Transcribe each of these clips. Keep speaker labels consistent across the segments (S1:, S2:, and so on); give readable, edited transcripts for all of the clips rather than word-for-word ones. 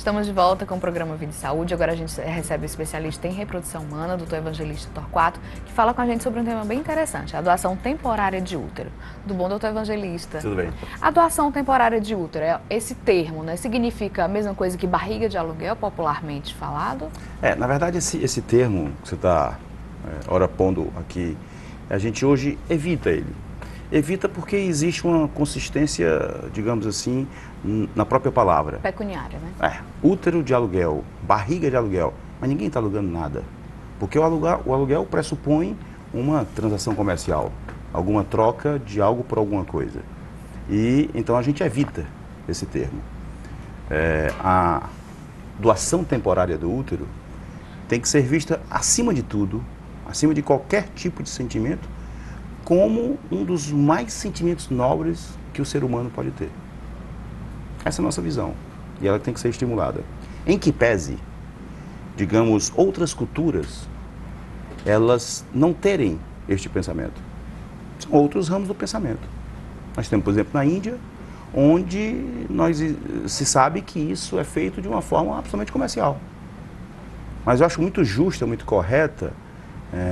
S1: Estamos de volta com o programa Vida e Saúde. Agora a gente recebe o especialista em reprodução humana, o Dr. Evangelista Torquato, que fala com a gente sobre um tema bem interessante, a doação temporária de útero. Tudo bom, doutor Evangelista?
S2: Tudo bem.
S1: A doação temporária de útero, esse termo, né, significa a mesma coisa que barriga de aluguel, popularmente falado?
S2: Na verdade, esse termo que você está ora pondo aqui, a gente hoje evita ele. Evita porque existe uma consistência, digamos assim, na própria palavra.
S1: Pecuniária, né?
S2: Útero de aluguel, barriga de aluguel, mas ninguém está alugando nada. Porque o aluguel pressupõe uma transação comercial, alguma troca de algo por alguma coisa. E então a gente evita esse termo. A doação temporária do útero tem que ser vista, acima de tudo, acima de qualquer tipo de sentimento, como um dos mais sentimentos nobres que o ser humano pode ter. Essa é a nossa visão. E ela tem que ser estimulada. Em que pese, digamos, outras culturas, elas não terem este pensamento. São outros ramos do pensamento. Nós temos, por exemplo, na Índia, onde se sabe que isso é feito de uma forma absolutamente comercial. Mas eu acho muito justa, muito correta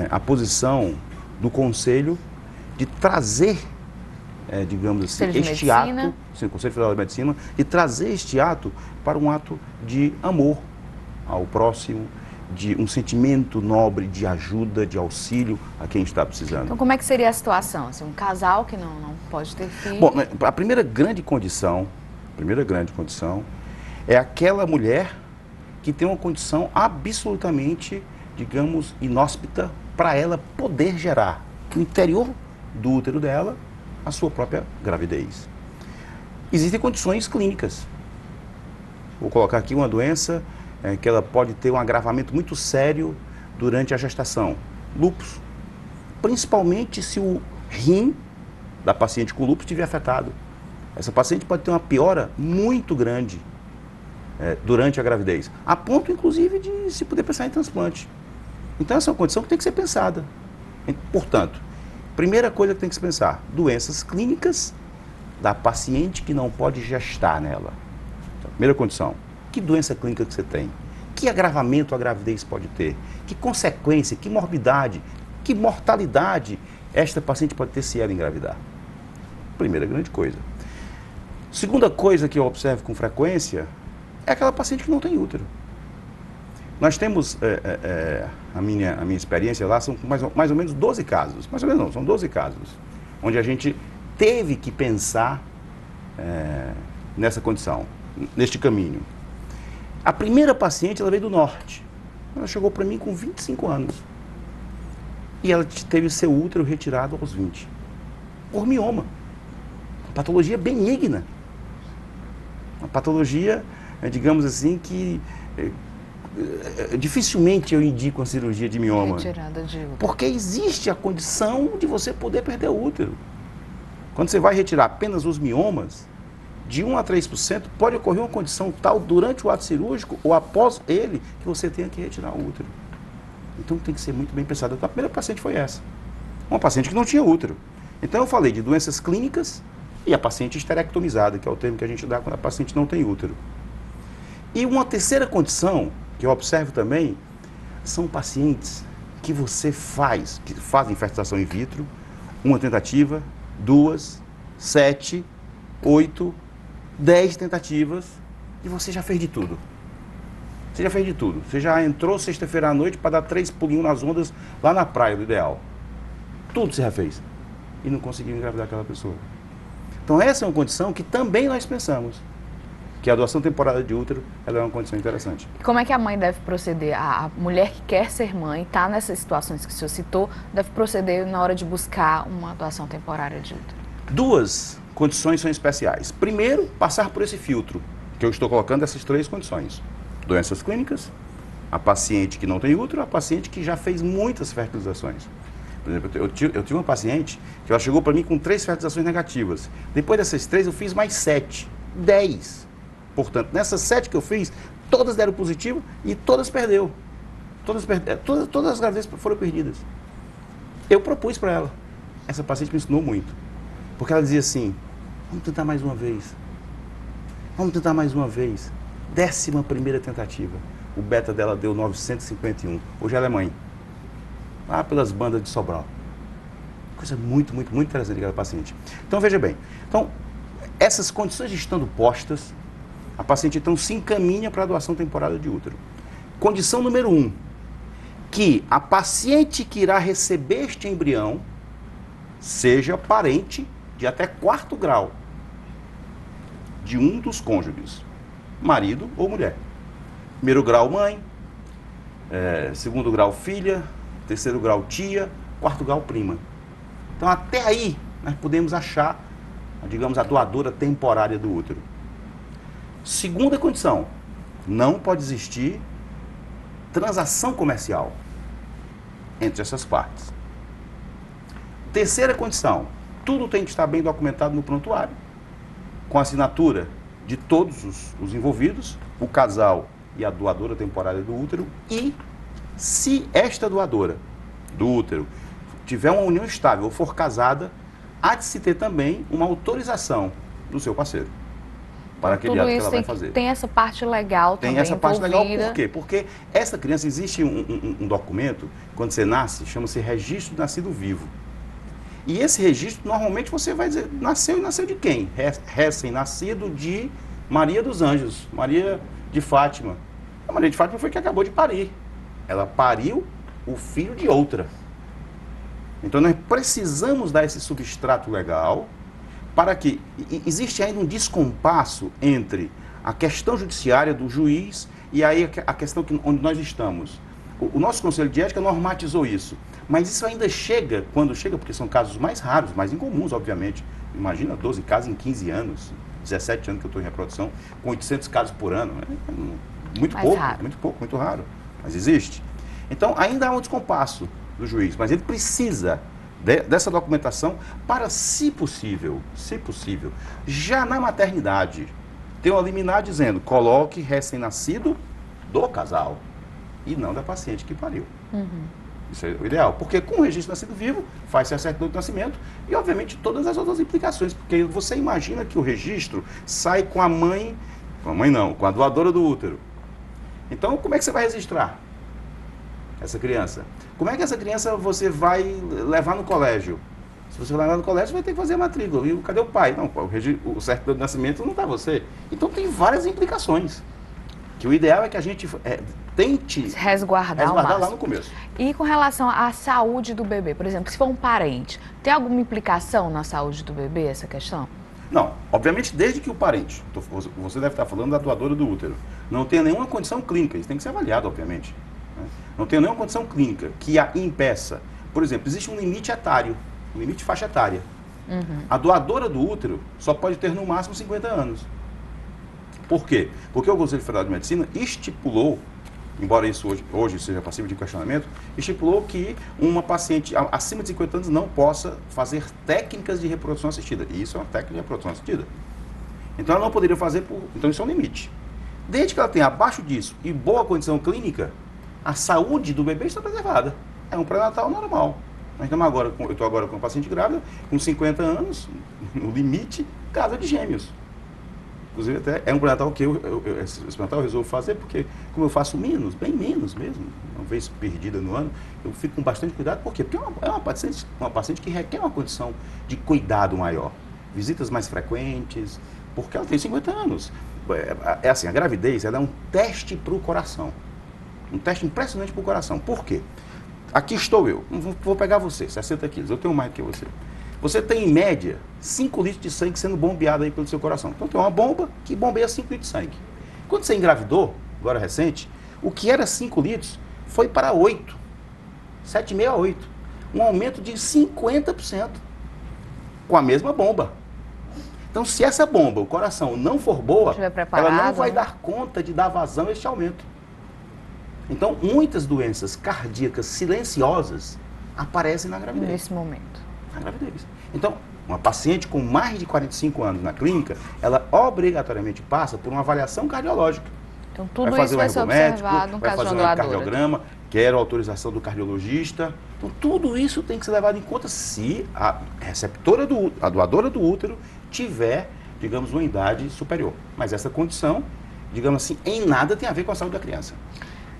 S2: a posição do Conselho de trazer, digamos assim, este ato, sim, o Conselho Federal de Medicina, de trazer este ato para um ato de amor ao próximo, de um sentimento nobre de ajuda, de auxílio a quem está precisando.
S1: Então, como é que seria a situação? Assim, um casal que não pode ter filho?
S2: Bom, a primeira grande condição é aquela mulher que tem uma condição absolutamente, digamos, inóspita para ela poder gerar no interior do útero dela a sua própria gravidez. Existem condições clínicas. Vou colocar aqui uma doença que ela pode ter um agravamento muito sério durante a gestação. Lúpus. Principalmente se o rim da paciente com lúpus estiver afetado. Essa paciente pode ter uma piora muito grande durante a gravidez, a ponto, inclusive, de se poder pensar em transplante. Então, essa é uma condição que tem que ser pensada. Portanto, primeira coisa que tem que se pensar, doenças clínicas da paciente que não pode gestar nela. Então, primeira condição, que doença clínica que você tem? Que agravamento a gravidez pode ter? Que consequência, que morbidade, que mortalidade esta paciente pode ter se ela engravidar? Primeira grande coisa. Segunda coisa que eu observo com frequência é aquela paciente que não tem útero. Nós temos, a minha experiência lá, são mais ou menos 12 casos, mais ou menos não, são 12 casos, onde a gente teve que pensar nessa condição, neste caminho. A primeira paciente, ela veio do norte, ela chegou para mim com 25 anos, e ela teve o seu útero retirado aos 20, por mioma, uma patologia benigna, uma patologia, digamos assim, que dificilmente eu indico a cirurgia de mioma.
S1: Retirada de útero.
S2: Porque existe a condição de você poder perder o útero. Quando você vai retirar apenas os miomas, de 1 a 3%, pode ocorrer uma condição tal durante o ato cirúrgico ou após ele, que você tenha que retirar o útero. Então tem que ser muito bem pensado. Então, a primeira paciente foi essa. Uma paciente que não tinha útero. Então eu falei de doenças clínicas e a paciente esterectomizada, que é o termo que a gente dá quando a paciente não tem útero. E uma terceira condição que eu observo também, são pacientes que fazem fertilização in vitro, uma tentativa, 2, 7, 8, 10 tentativas, e você já fez de tudo. Você já fez de tudo. Você já entrou sexta-feira à noite para dar 3 pulinhos nas ondas lá na praia do ideal. Tudo você já fez. E não conseguiu engravidar aquela pessoa. Então essa é uma condição que também nós pensamos. Que a doação temporária de útero, ela é uma condição interessante.
S1: Como é que a mãe deve proceder? A mulher que quer ser mãe, está nessas situações que o senhor citou, deve proceder na hora de buscar uma doação temporária de útero?
S2: 2 condições são especiais. Primeiro, passar por esse filtro, que eu estou colocando essas 3 condições. Doenças clínicas, a paciente que não tem útero, a paciente que já fez muitas fertilizações. Por exemplo, eu tive uma paciente que ela chegou para mim com 3 fertilizações negativas. Depois dessas 3, eu fiz mais 7, 10. Portanto, nessas 7 que eu fiz, todas deram positivo e todas perdeu. Todas as gravidezes foram perdidas. Eu propus para ela. Essa paciente me ensinou muito. Porque ela dizia assim, vamos tentar mais uma vez. Vamos tentar mais uma vez. 11ª tentativa. O beta dela deu 951. Hoje ela é mãe. Lá pelas bandas de Sobral. Coisa muito interessante daquela paciente. Então, veja bem. Então, essas condições estando postas, a paciente então se encaminha para a doação temporária de útero. Condição número 1, que a paciente que irá receber este embrião seja parente de até 4º grau de um dos cônjuges, marido ou mulher. 1º grau mãe, 2º grau filha, 3º grau tia, 4º grau prima. Então até aí nós podemos achar, digamos, a doadora temporária do útero. Segunda condição, não pode existir transação comercial entre essas partes. Terceira condição, tudo tem que estar bem documentado no prontuário, com a assinatura de todos os envolvidos, o casal e a doadora temporária do útero, e se esta doadora do útero tiver uma união estável ou for casada, há de se ter também uma autorização do seu parceiro para aquele ato que ela vai fazer.
S1: Tem essa parte legal também.
S2: Tem essa parte legal,
S1: envolvida.
S2: por quê? Porque essa criança, existe um documento, quando você nasce, chama-se Registro de Nascido Vivo. E esse registro, normalmente você vai dizer, nasceu de quem? Recém-nascido de Maria dos Anjos, Maria de Fátima. A Maria de Fátima foi que acabou de parir. Ela pariu o filho de outra. Então nós precisamos dar esse substrato legal para que existe ainda um descompasso entre a questão judiciária do juiz e aí a questão onde nós estamos. O nosso Conselho de Ética normatizou isso, mas isso ainda chega, quando chega, porque são casos mais raros, mais incomuns, obviamente. Imagina 12 casos em 15 anos, 17 anos que eu estou em reprodução, com 800 casos por ano. Muito pouco, muito raro, mas existe. Então ainda há um descompasso do juiz, mas ele precisa dessa documentação para, se possível, já na maternidade, ter uma liminar dizendo, coloque recém-nascido do casal e não da paciente que pariu. Isso é o ideal, porque com o registro nascido vivo, faz-se a certidão de nascimento e, obviamente, todas as outras implicações, porque você imagina que o registro sai com a mãe não, com a doadora do útero. Então, como é que você vai registrar essa criança? Como é que essa criança você vai levar no colégio? Se você levar no colégio, você vai ter que fazer a matrícula. E cadê o pai? Não, o certidão de nascimento não está você. Então tem várias implicações. Que o ideal é que a gente tente resguardar lá no começo.
S1: E com relação à saúde do bebê, por exemplo, se for um parente, tem alguma implicação na saúde do bebê essa questão?
S2: Não, obviamente desde que o parente, você deve estar falando da doadora do útero, não tenha nenhuma condição clínica, isso tem que ser avaliado, obviamente. Não tem nenhuma condição clínica que a impeça. Por exemplo, existe um limite etário, um limite de faixa etária. A doadora do útero só pode ter no máximo 50 anos. Por quê? Porque o Conselho Federal de Medicina estipulou, embora isso hoje seja passível de questionamento, estipulou que uma paciente acima de 50 anos não possa fazer técnicas de reprodução assistida. E isso é uma técnica de reprodução assistida. Então ela não poderia fazer Então isso é um limite. Desde que ela tenha abaixo disso e boa condição clínica, a saúde do bebê está preservada. É um pré-natal normal. Nós estamos agora, eu estou agora com uma paciente grávida, com 50 anos, no limite, casa de gêmeos. Inclusive, até é um pré-natal que esse pré-natal eu resolvo fazer, porque como eu faço menos, bem menos mesmo, uma vez perdida no ano, eu fico com bastante cuidado. Por quê? Porque é uma paciente que requer uma condição de cuidado maior. Visitas mais frequentes, porque ela tem 50 anos. É assim, a gravidez ela é um teste para o coração. Um teste impressionante para o coração. Por quê? Aqui estou eu. Vou pegar você, 60 quilos. Eu tenho mais do que você. Você tem, em média, 5 litros de sangue sendo bombeado aí pelo seu coração. Então, tem uma bomba que bombeia 5 litros de sangue. Quando você engravidou, agora recente, o que era 5 litros foi para 8. 7,5 a 8. Um aumento de 50% com a mesma bomba. Então, se essa bomba, o coração, não for boa, ela não vai dar conta de dar vazão a este aumento. Então, muitas doenças cardíacas silenciosas aparecem na gravidez.
S1: Nesse momento.
S2: Na gravidez. Então, uma paciente com mais de 45 anos na clínica, ela obrigatoriamente passa por uma avaliação cardiológica.
S1: Então, tudo isso vai ser observado no caso de uma doadora.
S2: Vai fazer um cardiograma, quero a autorização do cardiologista. Então, tudo isso tem que ser levado em conta se a receptora, a doadora do útero, tiver, digamos, uma idade superior. Mas essa condição digamos assim, em nada tem a ver com a saúde da criança.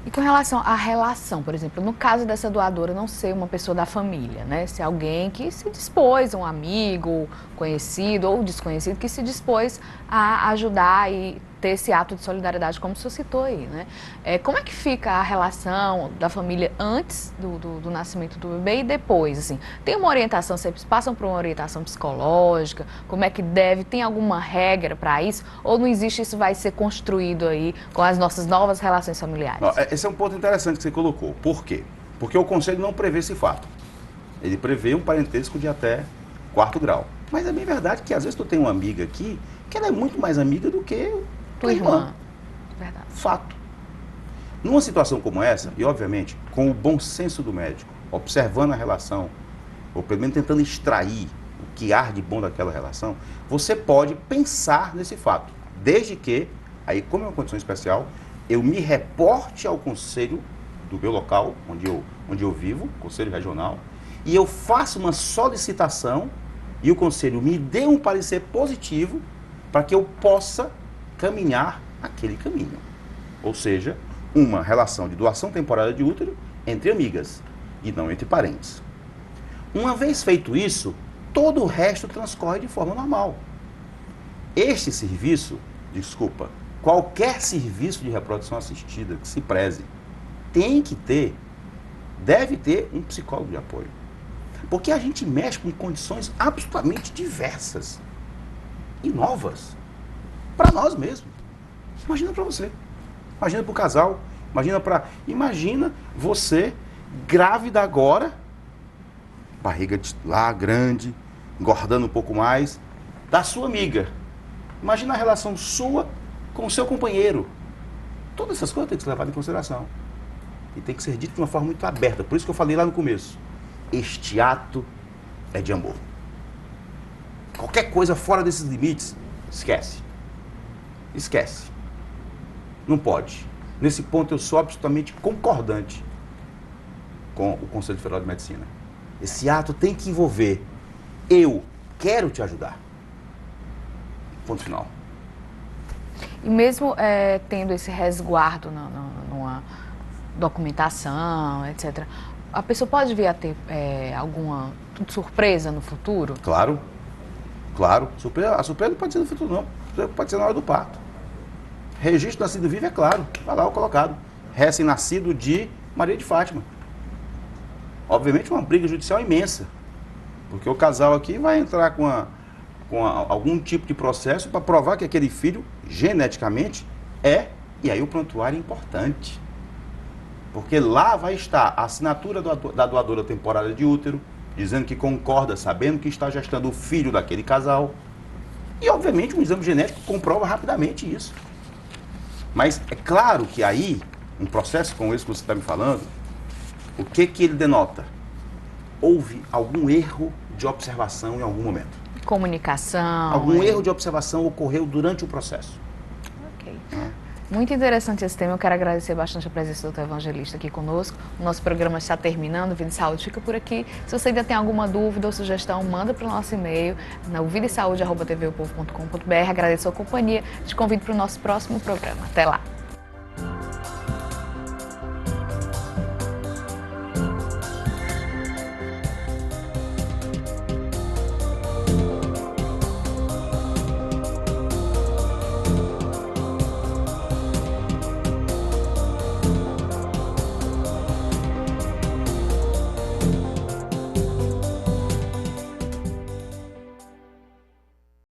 S1: E com relação à relação, por exemplo, no caso dessa doadora não ser uma pessoa da família, né? Ser alguém que se dispôs, um amigo, conhecido ou desconhecido, que se dispôs a ajudar e ter esse ato de solidariedade, como o senhor citou aí, né? Como é que fica a relação da família antes do nascimento do bebê e depois, assim? Tem uma orientação, vocês passam por uma orientação psicológica? Como é que deve? Tem alguma regra para isso? Ou não existe, isso vai ser construído aí com as nossas novas relações familiares?
S2: Esse é um ponto interessante que você colocou. Por quê? Porque o conselho não prevê esse fato. Ele prevê um parentesco de até 4º grau. Mas é bem verdade que às vezes tu tem uma amiga aqui que ela é muito mais amiga do que tua irmã.
S1: Verdade.
S2: Fato. Numa situação como essa, e obviamente com o bom senso do médico, observando a relação, ou pelo menos tentando extrair o que há de bom daquela relação, você pode pensar nesse fato. Desde que, aí como é uma condição especial, eu me reporte ao conselho do meu local, onde eu vivo, conselho regional, e eu faço uma solicitação e o conselho me dê um parecer positivo para que eu possa caminhar aquele caminho. Ou seja, uma relação de doação temporária de útero entre amigas e não entre parentes. Uma vez feito isso, todo o resto transcorre de forma normal. Este serviço, qualquer serviço de reprodução assistida que se preze, deve ter um psicólogo de apoio. Porque a gente mexe com condições absolutamente diversas e novas para nós mesmos. Imagina para você, imagina para o casal, imagina você grávida agora, barriga lá grande, engordando um pouco mais, da sua amiga. Imagina a relação sua com o seu companheiro. Todas essas coisas têm que ser levadas em consideração. E tem que ser dito de uma forma muito aberta. Por isso que eu falei lá no começo. Este ato é de amor. Qualquer coisa fora desses limites, esquece. Esquece. Não pode. Nesse ponto eu sou absolutamente concordante com o Conselho Federal de Medicina. Esse ato tem que envolver: eu quero te ajudar. Ponto final.
S1: E mesmo tendo esse resguardo numa documentação, etc., a pessoa pode vir a ter alguma surpresa no futuro?
S2: Claro, claro. A surpresa não pode ser no futuro, não. A surpresa pode ser na hora do parto. Registro nascido vivo é claro, vai lá o colocado. Recém-nascido de Maria de Fátima. Obviamente uma briga judicial imensa, porque o casal aqui vai entrar com algum tipo de processo para provar que aquele filho, geneticamente, e aí o prontuário é importante. Porque lá vai estar a assinatura da doadora temporária de útero, dizendo que concorda, sabendo que está gestando o filho daquele casal. E, obviamente, um exame genético comprova rapidamente isso. Mas é claro que aí, um processo como esse que você está me falando, o que ele denota? Houve algum erro de observação em algum momento.
S1: Comunicação.
S2: Algum erro de observação ocorreu durante o processo.
S1: Ok. Muito interessante esse tema. Eu quero agradecer bastante a presença do Dr. Evangelista aqui conosco. O nosso programa está terminando. O Vida e Saúde fica por aqui. Se você ainda tem alguma dúvida ou sugestão, manda para o nosso e-mail, no videsaude@tvupovo.com.br. Agradeço a companhia. Te convido para o nosso próximo programa. Até lá.